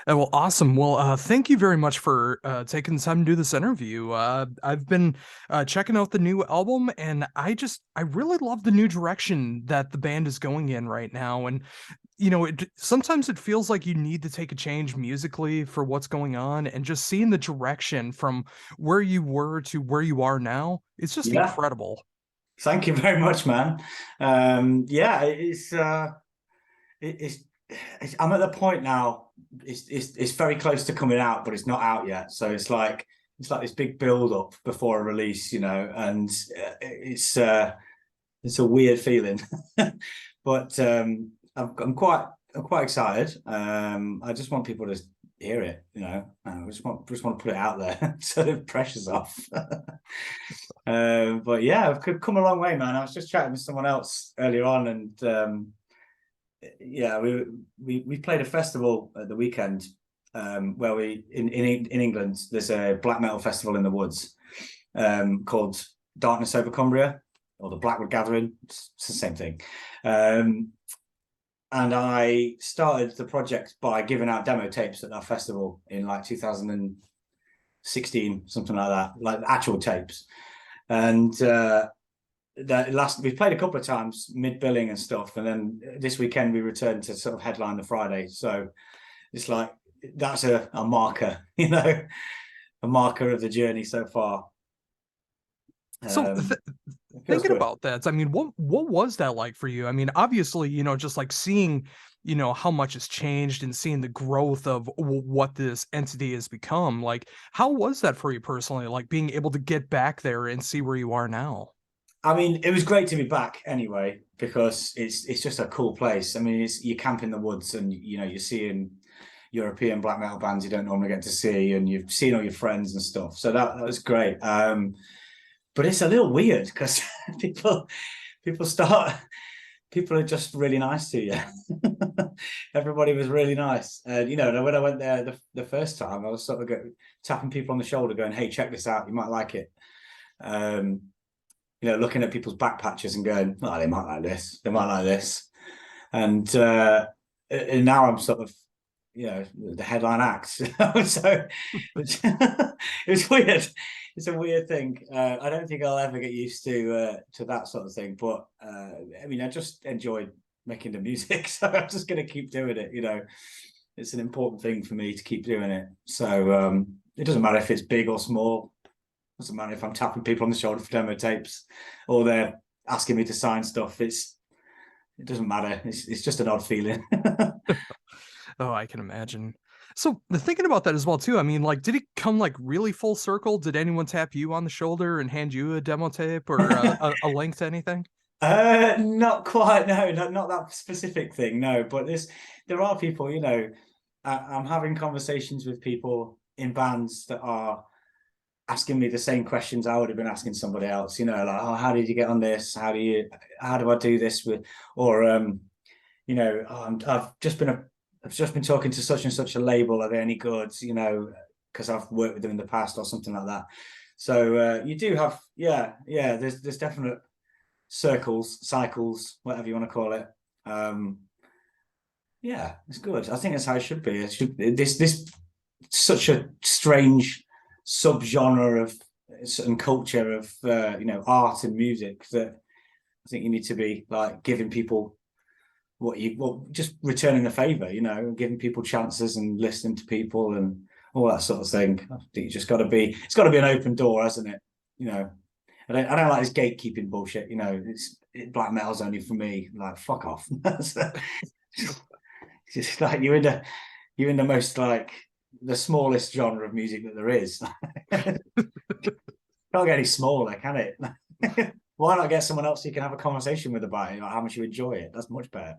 Well, awesome. Well, thank you very much for taking the time to do this interview. I've been checking out the new album, and I really love the new direction that the band is going in right now. And sometimes it feels like you need to take a change musically for what's going on, and just seeing the direction from where you were to where you are now, it's just Yeah, incredible. thank you very much, man. Yeah, it's, I'm at the point now. It's very close to coming out, but it's not out yet. So it's like this big build up before a release, and it's a weird feeling. But I'm quite excited. I just want people to hear it. I just want to put it out there so the pressure's off. But yeah, I've come a long way, man. I was just chatting with someone else earlier on, and yeah, we played a festival at the weekend, where in England there's a black metal festival in the woods, called Darkness over Cumbria, or the Blackwood Gathering. It's the same thing. Um, and I started the project by giving out demo tapes at that festival in like 2016, something like that, like actual tapes. And we played a couple of times mid billing and stuff, and then this weekend we returned to sort of headline the Friday. So it's like that's a marker, a marker of the journey so far. So Um, it feels thinking good. about that, I mean, what was that like for you? I mean, obviously, just like seeing, how much has changed and seeing the growth of what this entity has become. Like, how was that for you personally? Like being able to get back there and see where you are now. I mean, it was great to be back anyway because it's just a cool place. I mean, you camp in the woods, and you're seeing European black metal bands you don't normally get to see, and you've seen all your friends and stuff. So that was great. But it's a little weird because people people start people are just really nice to you. Everybody was really nice, and when I went there the first time, I was sort of tapping people on the shoulder, going, "Hey, check this out, you might like it." Um, looking at people's back patches and going, "Oh, they might like this, they might like this," and now I'm sort of the headline act. So it's weird. It's a weird thing. I don't think I'll ever get used to that sort of thing. But I mean, I just enjoy making the music, so I'm just going to keep doing it. It's an important thing for me to keep doing it. So it doesn't matter if it's big or small. It doesn't matter if I'm tapping people on the shoulder for demo tapes or they're asking me to sign stuff. It doesn't matter. It's just an odd feeling. Oh, I can imagine. So thinking about that as well too. I mean, like, did it come like really full circle? Did anyone tap you on the shoulder and hand you a demo tape or a link to anything? Not quite. No, not that specific thing. No, but there are people. I'm having conversations with people in bands that are asking me the same questions I would have been asking somebody else. Like, oh, how did you get on this? How do I do this with, or I've just been talking to such and such a label. Are they any good? Because I've worked with them in the past or something like that. So you do have, yeah, yeah. There's definite circles, cycles, whatever you want to call it. Um, yeah, it's good. I think that's how it should be. It should this such a strange subgenre of certain culture of art and music that I think you need to be like giving people just returning the favor, giving people chances and listening to people and all that sort of thing. I think you just got to be. It's got to be an open door, hasn't it? You know, I don't like this gatekeeping bullshit. Black metal's only for me. Like, fuck off. It's just like you're in the most like the smallest genre of music that there is. Can't get any smaller, can it? Why not get someone else you can have a conversation with about it, like how much you enjoy it? That's much better.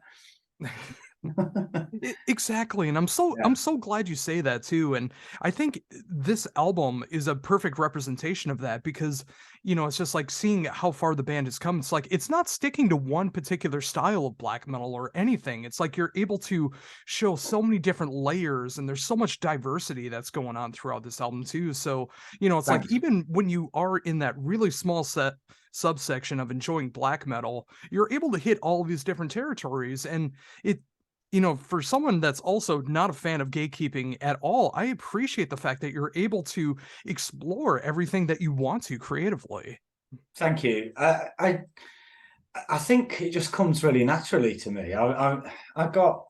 Exactly, and I'm so Yeah, I'm so glad you say that too. And I think this album is a perfect representation of that because, it's just like seeing how far the band has come. It's like it's not sticking to one particular style of black metal or anything. It's like you're able to show so many different layers and there's so much diversity that's going on throughout this album too. So, it's like thanks. even when you are in that really small set subsection of enjoying black metal, you're able to hit all of these different territories and it for someone that's also not a fan of gatekeeping at all, I appreciate the fact that you're able to explore everything that you want to creatively. Thank you. I think it just comes really naturally to me. I've got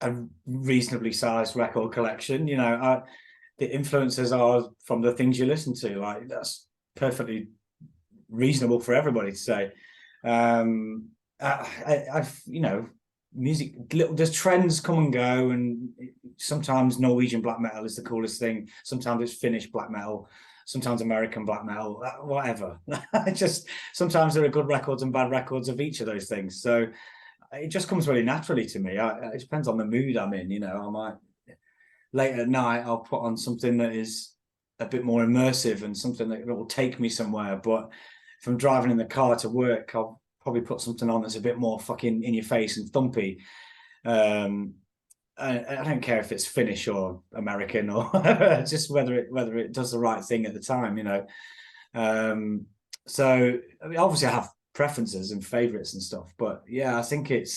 a reasonably sized record collection. The influences are from the things you listen to. Like that's perfectly reasonable for everybody to say. I've music. There's trends come and go, and sometimes Norwegian black metal is the coolest thing. Sometimes it's Finnish black metal. Sometimes American black metal. Whatever. Just sometimes there are good records and bad records of each of those things. So it just comes really naturally to me. It depends on the mood I'm in. I might late at night I'll put on something that is a bit more immersive and something that will take me somewhere. But if I'm driving in the car to work, I'll probably put something on that's a bit more fucking in your face and thumpy. I don't care if it's Finnish or American or just whether it does the right thing at the time. So I mean, obviously I have preferences and favorites and stuff, but yeah, I think it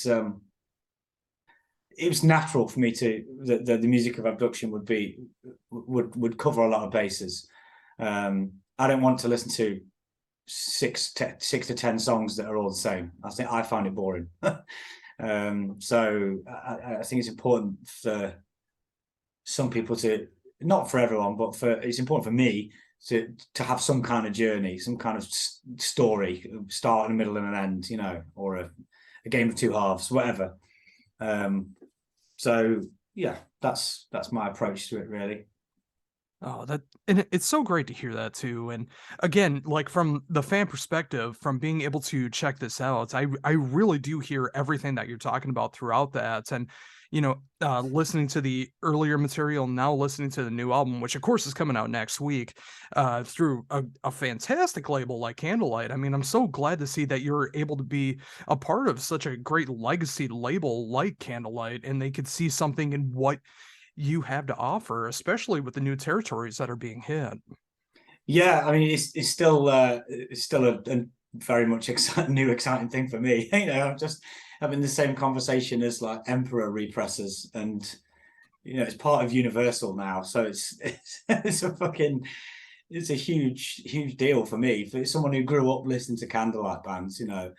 was natural for me to the music of Abduction would cover a lot of bases. I don't want to listen to six to 10 songs that are all the same. I find it boring. So I think it's important for some people to, not for everyone, but it's important for me to have some kind of journey, some kind of story, start, a middle, and an end, or a game of two halves, whatever. So yeah, that's my approach to it, really. Oh, and it's so great to hear that too. And again, like from the fan perspective, from being able to check this out, I really do hear everything that you're talking about throughout that. And listening to the earlier material, now listening to the new album, which of course is coming out next week, through a fantastic label like Candlelight. I mean, I'm so glad to see that you're able to be a part of such a great legacy label like Candlelight, and they could see something in what you have to offer, especially with the new territories that are being hit. Yeah, I mean, it's still a very much exciting thing for me. I'm just having the same conversation as like Emperor repressors, and it's part of Universal now, so it's a huge deal for me, for someone who grew up listening to Candlelight bands. They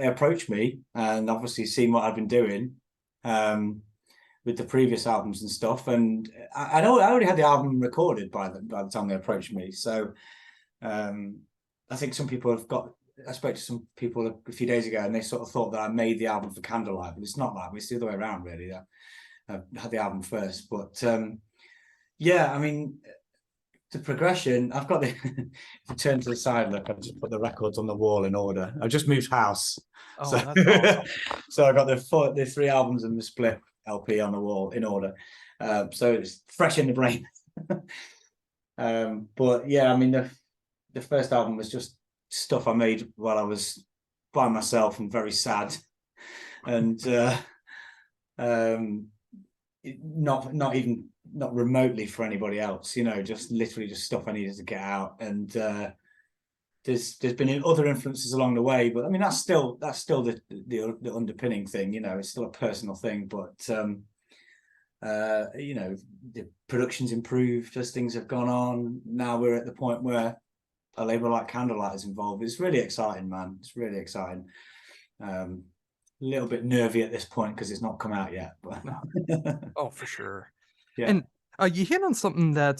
approached me and obviously seen what I've been doing with the previous albums and stuff, and I already had the album recorded by the time they approached me. So I think some people have got. I spoke to some people a few days ago, and they sort of thought that I made the album for Candlelight, but it's not that. It's the other way around, really. I had the album first, but yeah, I mean, the progression. I've got the. If you turn to the side, look, I've just put the records on the wall in order. I've just moved house, so Oh, that's awesome. so I got the 3 albums and the split LP on the wall in order, so it's fresh in the brain. But yeah, I mean, the first album was just stuff I made while I was by myself and very sad, and not remotely for anybody else. Just literally just stuff I needed to get out. And there's been other influences along the way, but I mean that's still the underpinning thing. It's still a personal thing, but the production's improved as things have gone on. Now we're at the point where a label like Candlelight is involved. It's really exciting, man. It's really exciting. A little bit nervy at this point because it's not come out yet, but Oh, for sure. yeah. And you hit on something that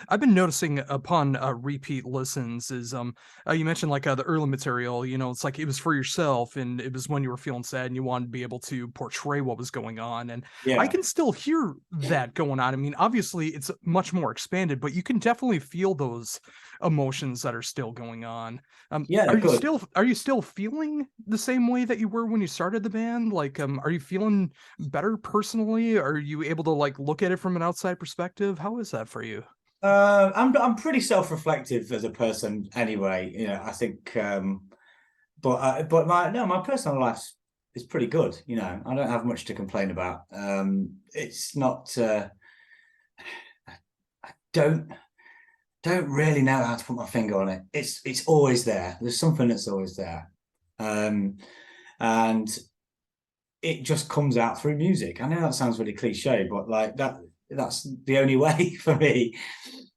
I've been noticing upon repeat listens is you mentioned like the early material, it's like it was for yourself and it was when you were feeling sad and you wanted to be able to portray what was going on. And I Yeah. can still hear that going on. I mean, obviously it's much more expanded, but you can definitely feel those emotions that are still going on. Yeah, they're good. Are you still feeling the same way that you were when you started the band? Like, are you feeling better personally? Are you able to like look at it from an outside perspective? How is that for you? I'm pretty self-reflective as a person anyway. I think, but my personal life is pretty good. I don't have much to complain about. It's not. I don't really know how to put my finger on it. It's always there. There's something that's always there. And and it just comes out through music. I know that sounds really cliche, but like that's the only way for me.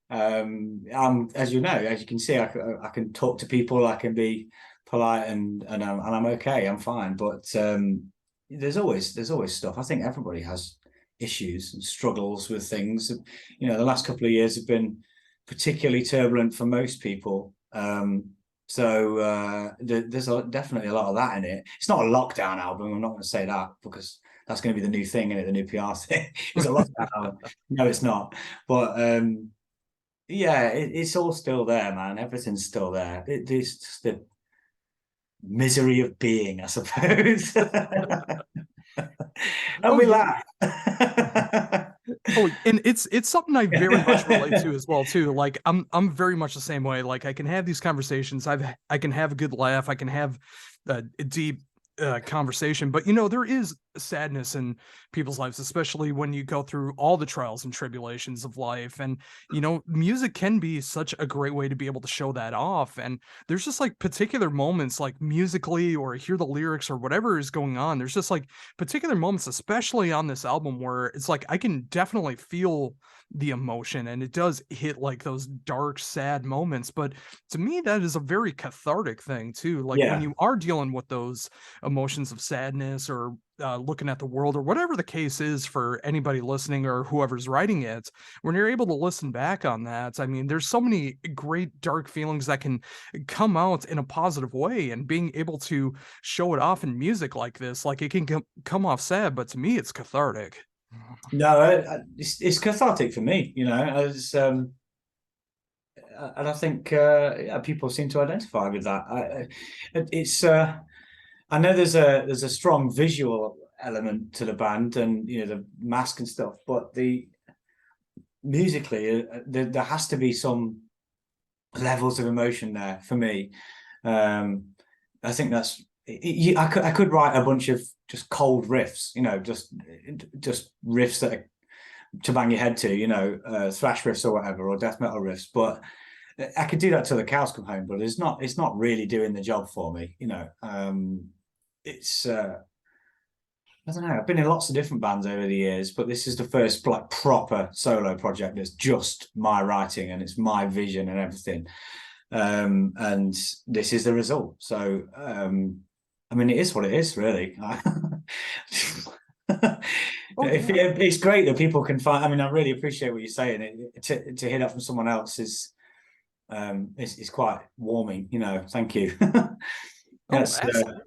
I'm, as you know, as you can see, I can talk to people, I can be polite, and I'm okay, I'm fine. But there's always stuff. I think everybody has issues and struggles with things. You know, the last couple of years have been particularly turbulent for most people. So there's definitely a lot of that in it. It's not a lockdown album. I'm not going to say that because that's going to be the new thing, and the new PR thing. It's a lockdown album. No, it's not. But yeah, it's all still there, man. Everything's still there. It's just the misery of being, I suppose. And Oh we yeah. laugh. Oh, and it's something I very much relate to as well too. Like I'm very much the same way. Like I can have these conversations. I can have a good laugh. I can have a deep conversation. But you know, there is sadness in people's lives, especially when you go through all the trials and tribulations of life. And you know, music can be such a great way to be able to show that off. And there's just like particular moments, like musically, or hear the lyrics or whatever is going on. There's just like particular moments, especially on this album, where it's like I can definitely feel the emotion and it does hit like those dark, sad moments. But to me, that is a very cathartic thing too. Like when Yeah, you are dealing with those emotions of sadness or looking at the world or whatever the case is for anybody listening or whoever's writing it, when you're able to listen back on that, I mean, there's so many great dark feelings that can come out in a positive way, and being able to show it off in music like this, like it can come off sad, but to me, it's cathartic. no, it's cathartic for me. You know, as and I think yeah, people seem to identify with that. It's I know there's a strong visual element to the band, and you know the mask and stuff, but the musically there has to be some levels of emotion there for me. I think that's I could write a bunch of just cold riffs, you know, just riffs that are to bang your head to, you know, thrash riffs or whatever, or death metal riffs. But I could do that till the cows come home, but it's not really doing the job for me, you know. It's I don't know. I've been in lots of different bands over the years, but this is the first like proper solo project that's just my writing and it's my vision and everything. And this is the result. So I mean, it is what it is, really. Oh yeah. It's great that people can find. I mean, I really appreciate what you're saying. To hear that from someone else is quite warming. You know, thank you. Oh, That's absolutely.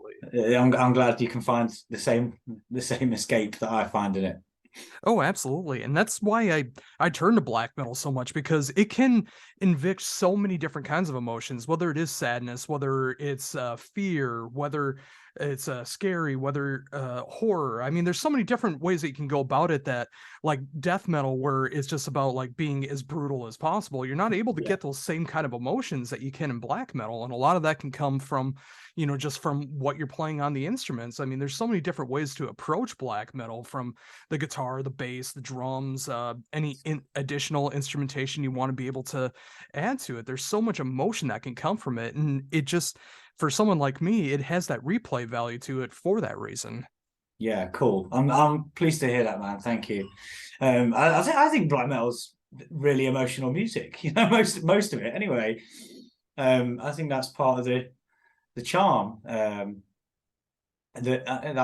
I'm glad you can find the same escape that I find in it. Oh, absolutely. And that's why I turn to black metal so much, because it can invoke so many different kinds of emotions, whether it is sadness, whether it's fear, whether it's scary, whether horror. I mean, there's so many different ways that you can go about it, that like death metal, where it's just about like being as brutal as possible. You're not able to Yeah, get those same kind of emotions that you can in black metal. And a lot of that can come from, you know, just from what you're playing on the instruments. I mean, there's so many different ways to approach black metal, from the guitar, the bass, the drums, any additional instrumentation you want to be able to add to it. There's so much emotion that can come from it, and it just, for someone like me, it has that replay value to it for that reason. yeah, cool. I'm pleased to hear that, man. Thank you. I think black metal's really emotional music. You know, most of it anyway. I think that's part of the charm. That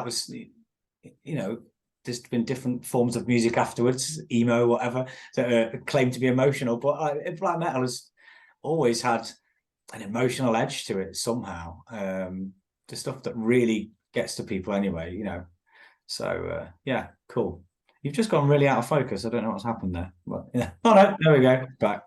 was, you know, there's been different forms of music afterwards, emo, whatever, that claim to be emotional. But black metal has always had an emotional edge to it somehow. The stuff that really gets to people anyway, you know. So yeah, cool. You've just gone really out of focus. I don't know what's happened there, but yeah. Oh no, there we go. Back.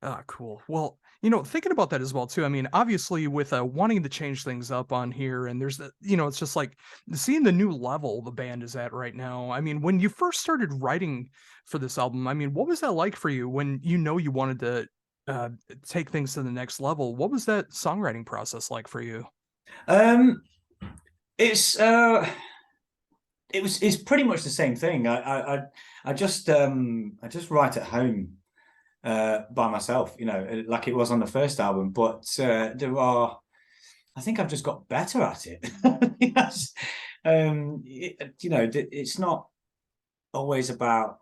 Ah, cool. Well, you know, thinking about that as well too. I mean, obviously, with wanting to change things up on here, and there's the, you know, it's just like seeing the new level the band is at right now. I mean, when you first started writing for this album, I mean, what was that like for you when you know you wanted to uh, take things to the next level? What was that songwriting process like for you? um, it's it's pretty much the same thing. I just write at home by myself, you know, like it was on the first album. But there are I think I've just got better at it. Yes. It's not always about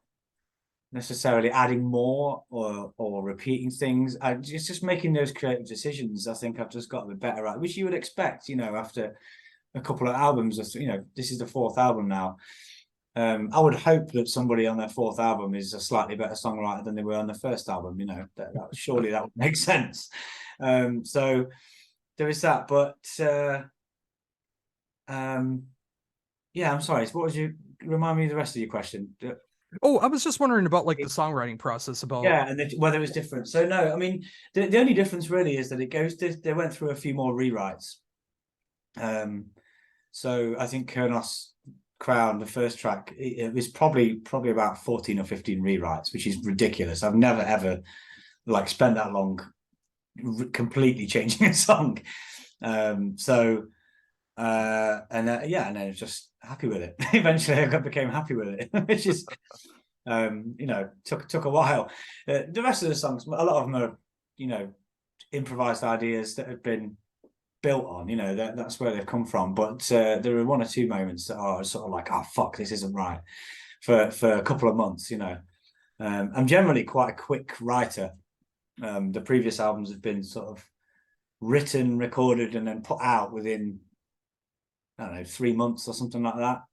necessarily adding more or repeating things. It's just making those creative decisions. I think I've just got a bit better at, which you would expect, after a couple of albums. This is the fourth album now. I would hope that somebody on their fourth album is a slightly better songwriter than they were on the first album. Surely that would make sense. So there is that. But yeah, I'm sorry. What was you remind me of the rest of your question? Oh, I was just wondering about like the songwriting process about. Yeah, and whether it was different. So no, I mean the only difference really is that they went through a few more rewrites. So I think Kurnos Crown, the first track, it was probably about 14 or 15 rewrites, which is ridiculous. I've never ever like spent that long completely changing a song. And then I was just happy with it. Eventually I became happy with it, which is took a while. The rest of the songs, a lot of them are improvised ideas that have been built on, that's where they've come from. But there are one or two moments that are sort of like, oh fuck, this isn't right, for a couple of months. I'm generally quite a quick writer. The previous albums have been sort of written, recorded, and then put out within, I don't know, 3 months or something like that.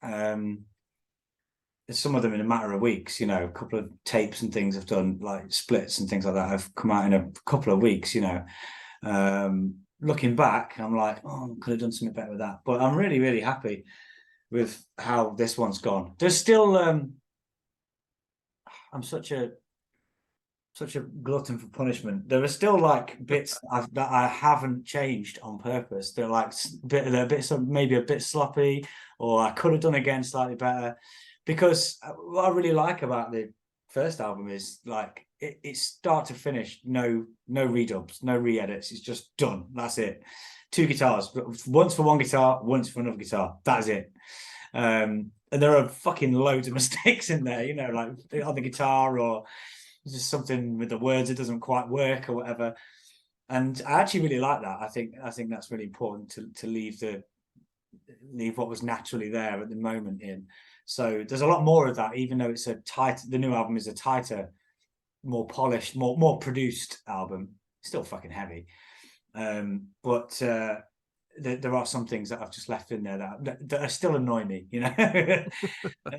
Some of them in a matter of weeks. A couple of tapes and things I've done, like splits and things like that, have come out in a couple of weeks. Looking back, I'm like, oh, I could have done something better with that. But I'm really, really happy with how this one's gone. There's still, I'm such a glutton for punishment. There are still like bits that I haven't changed on purpose. They're like bits of maybe a bit sloppy, or I could have done again slightly better. Because what I really like about the first album is like it's start to finish, no redubs, no re-edits. It's just done. That's it. 2 guitars, once for one guitar, once for another guitar. That's it. And there are fucking loads of mistakes in there, like on the guitar, or just something with the words that doesn't quite work or whatever. And I actually really like that. I think that's really important to leave what was naturally there at the moment in. So there's a lot more of that, even though the new album is a tighter, more polished, more produced album. Still fucking heavy. But there are some things that I've just left in there that are still annoy me, They're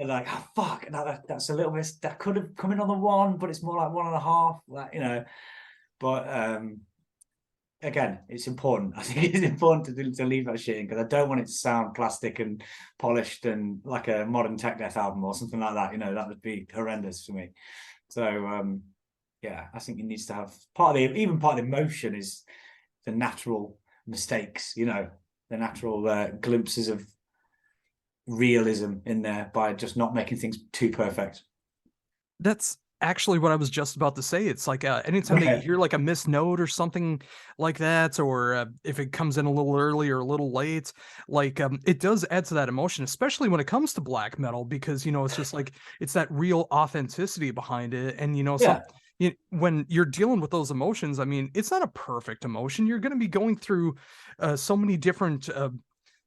like, oh fuck, that's a little bit, that could have come in on the 1, but it's more like 1.5, But again, it's important. I think it's important to leave that shit in, because I don't want it to sound plastic and polished and like a modern tech death album or something like that. That would be horrendous for me. So yeah, I think it needs to have part of the emotion is the natural mistakes, the natural glimpses of realism in there by just not making things too perfect. That's actually what I was just about to say. It's like anytime that you hear like a missed note or something like that, or if it comes in a little early or a little late, like it does add to that emotion, especially when it comes to black metal, because it's just like it's that real authenticity behind it. And Yeah. when you're dealing with those emotions, I mean, it's not a perfect emotion. You're going to be going through so many different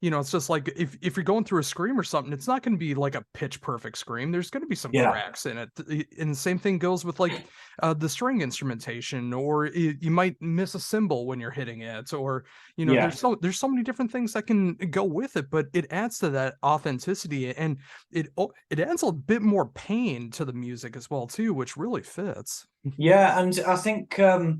it's just like if you're going through a scream or something, it's not going to be like a pitch perfect scream. There's going to be some Yeah. cracks in it. And the same thing goes with like the string instrumentation, or you might miss a cymbal when you're hitting it, or Yeah. there's so many different things that can go with it, but it adds to that authenticity, and it adds a bit more pain to the music as well too, which really fits. Yeah, and I think I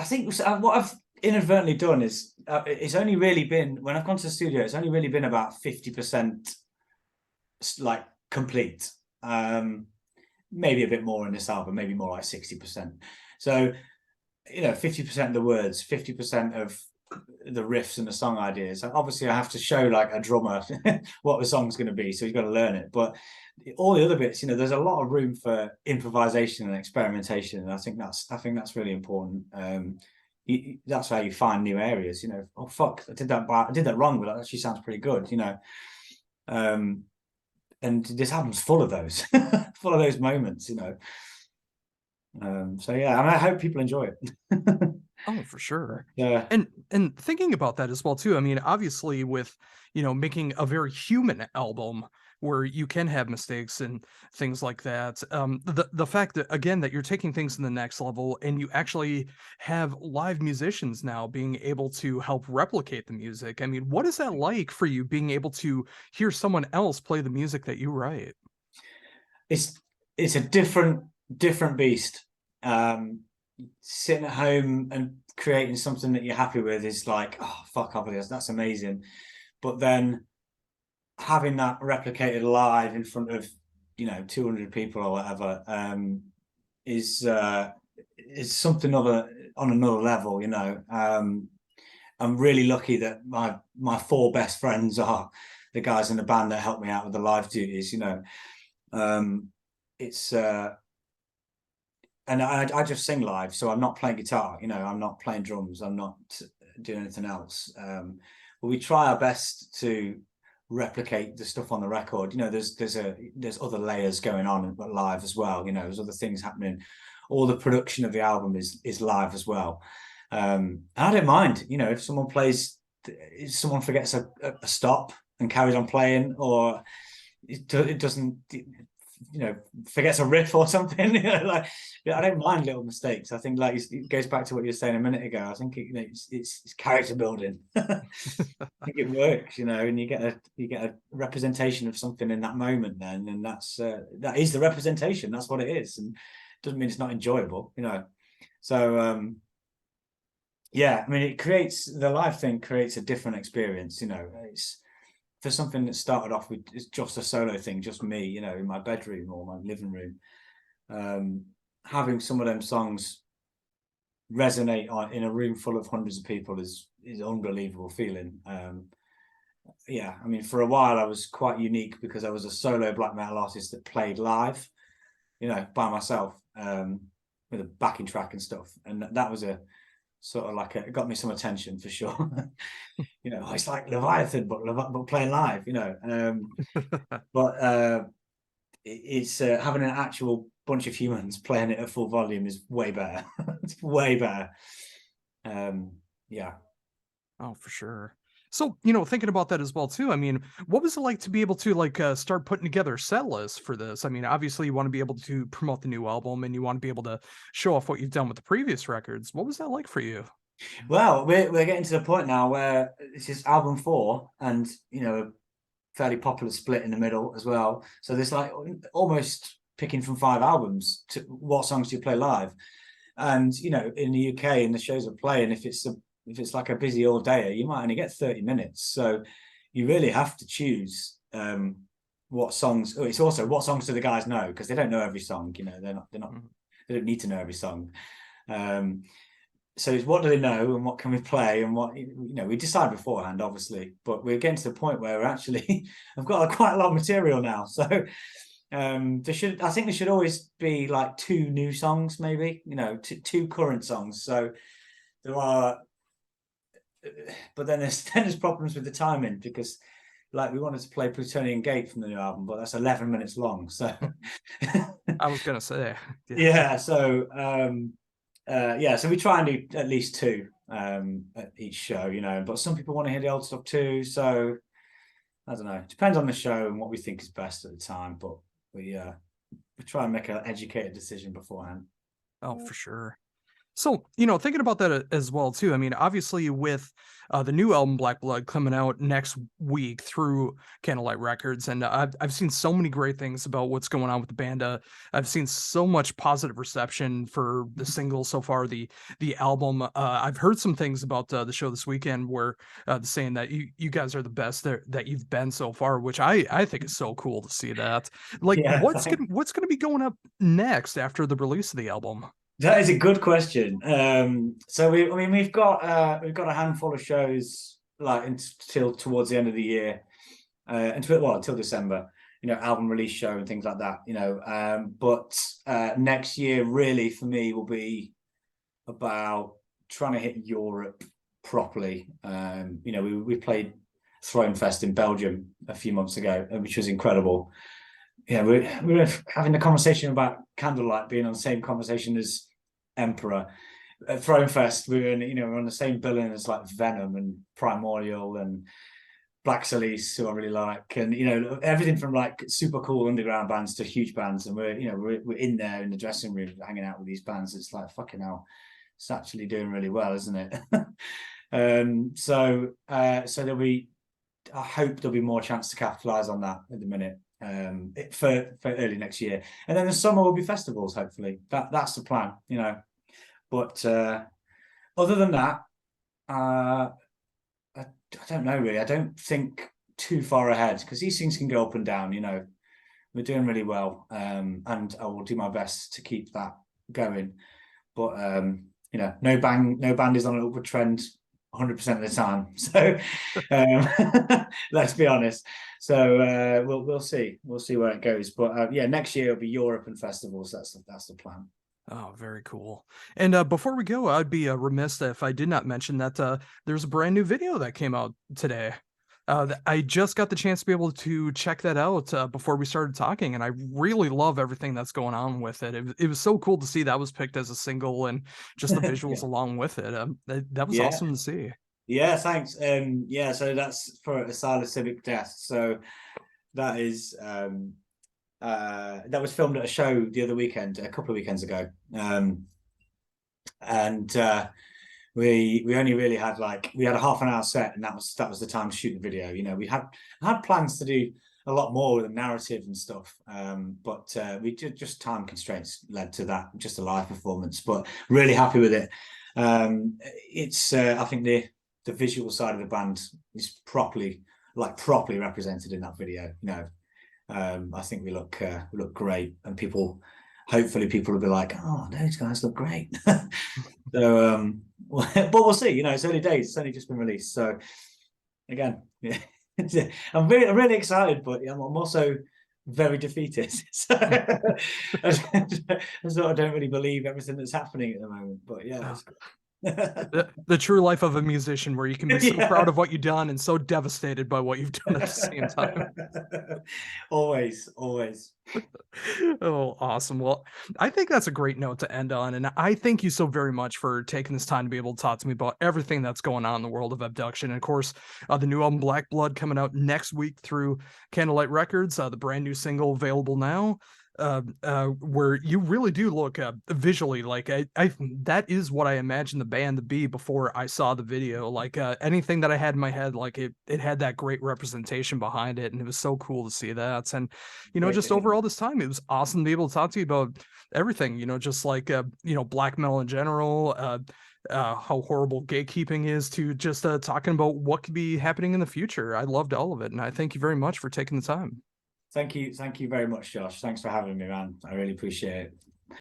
think what I've inadvertently done is it's only really been, when I've gone to the studio, it's only really been about 50% like complete. Maybe a bit more in this album, maybe more like 60%. So 50% of the words, 50% of the riffs and the song ideas. Obviously I have to show like a drummer what the song's going to be, so he's got to learn it. But all the other bits, there's a lot of room for improvisation and experimentation, and I think that's really important. That's how you find new areas. Oh fuck, I did that wrong, but that actually sounds pretty good. And this album's full of those, full of those moments. So yeah, I hope people enjoy it. Oh, for sure. Yeah. And thinking about that as well too. I mean, obviously with, making a very human album where you can have mistakes and things like that. The fact that again that you're taking things to the next level and you actually have live musicians now being able to help replicate the music. I mean, what is that like for you being able to hear someone else play the music that you write? it's it's a different beast. Um, Sitting at home and creating something that you're happy with is like, oh fuck, obvious, that's amazing. But then having that replicated live in front of 200 people or whatever, is something other on another level. I'm really lucky that my four best friends are the guys in the band that help me out with the live duties. Um, it's and I just sing live, so I'm not playing guitar. I'm not playing drums. I'm not doing anything else. But we try our best to replicate the stuff on the record. There's other layers going on live as well. There's other things happening. All the production of the album is live as well. And I don't mind. If someone forgets a stop and carries on playing, or it doesn't forgets a riff or something. Like, I don't mind little mistakes. I think like it goes back to what you were saying a minute ago. I think it's character building. I think it works, and you get a representation of something in that moment then, and that is the representation. That's what it is, and it doesn't mean it's not enjoyable. So yeah, I mean, the live thing creates a different experience. It's for something that started off with just a solo thing, just me, in my bedroom or my living room. Having some of them songs resonate in a room full of hundreds of people is an unbelievable feeling. Yeah, I mean, for a while I was quite unique because I was a solo black metal artist that played live, by myself, with a backing track and stuff, and that was a sort of like it got me some attention for sure. It's like Leviathan, but playing live. But it's having an actual bunch of humans playing it at full volume is way better. It's way better. Yeah. Oh, for sure. So, thinking about that as well too. I mean, what was it like to be able to like start putting together set lists for this? I mean, obviously you want to be able to promote the new album and you want to be able to show off what you've done with the previous records. What was that like for you? Well, we're getting to the point now where this is album 4, and a fairly popular split in the middle as well. So there's like almost picking from 5 albums to what songs do you play live. And in the UK, in the shows we're playing, if it's like a busy all day, you might only get 30 minutes. So you really have to choose what songs. Oh, it's also what songs do the guys know, because they don't know every song. They don't need to know every song. So it's what do they know and what can we play, and what we decide beforehand, obviously. But we're getting to the point where we're actually I've got quite a lot of material now. So I think there should always be like 2 new songs, maybe, two current songs. So there are, but then there's problems with the timing, because like we wanted to play Plutonian Gate from the new album, but that's 11 minutes long. So I was gonna say, yeah. yeah. So yeah, so we try and do at least 2 at each show, but some people want to hear the old stuff too. So I don't know. It depends on the show and what we think is best at the time, but we try and make an educated decision beforehand. Oh, for sure. So, thinking about that as well too. I mean, obviously with the new album Black Blood coming out next week through Candlelight Records, and I've seen so many great things about what's going on with the band. I've seen so much positive reception for the single so far, the album. I've heard some things about the show this weekend where saying that you guys are the best that you've been so far, which I think is so cool to see that. Like, Yeah, thanks. what's gonna be going up next after the release of the album? That is a good question. So I mean, we've got a handful of shows like until towards the end of the year, until December. Album release show and things like that. But next year really for me will be about trying to hit Europe properly. We played Throne Fest in Belgium a few months ago, which was incredible. yeah, we're having a conversation about Candlelight being on the same conversation as Emperor. At Throne Fest, we're on the same billing as like Venom and Primordial and Black Salice, who I really like, and everything from like super cool underground bands to huge bands, and we're in there in the dressing room hanging out with these bands. It's like fucking hell, it's actually doing really well, isn't it? So there'll be, I hope there'll be more chance to capitalize on that at the minute, for early next year, and then the summer will be festivals. Hopefully, that's the plan, But other than that, I don't know really. I don't think too far ahead because these things can go up and down. We're doing really well, and I will do my best to keep that going. But no band is on an upward trend 100% of the time. So let's be honest. So we'll see. We'll see where it goes. But yeah, next year it'll be Europe and festivals. That's the plan. Oh, very cool. And before we go, I'd be remiss if I did not mention that there's a brand new video that came out today. I just got the chance to be able to check that out before we started talking, and I really love everything that's going on with it. It was so cool to see that was picked as a single and just the visuals Yeah. along with it. That was Yeah. awesome to see. Yeah, thanks. Yeah, so that's for Asylum Civic Death. So that is that was filmed at a show the other weekend, a couple of weekends ago. And we only really had we had a half an hour set, and that was the time to shoot the video. We had plans to do a lot more with the narrative and stuff, but we just time constraints led to that, just a live performance. But really happy with it. It's I think the visual side of the band is properly represented in that video. I think we look great, and hopefully people will be like, oh, those guys look great. So but we'll see. It's early days, it's only just been released, so again, yeah. I'm really excited, but I'm also very defeated. So I sort of don't really believe everything that's happening at the moment, but yeah, it's good. The true life of a musician, where you can be so Yeah. proud of what you've done and so devastated by what you've done at the same time. Always. Oh, awesome. Well, I think that's a great note to end on. And I thank you so very much for taking this time to be able to talk to me about everything that's going on in the world of Abduction. And of course, the new album Black Blood coming out next week through Candlelight Records, the brand new single available now. Where you really do look visually like I that is what I imagined the band to be before I saw the video. Like anything that I had in my head, like it had that great representation behind it, and it was so cool to see that. And Great to just hear. over all this time, it was awesome to be able to talk to you about everything. Just like black metal in general. How horrible gatekeeping is, to just talking about what could be happening in the future. I loved all of it, and I thank you very much for taking the time. Thank you very much, Josh. Thanks for having me, man. I really appreciate it.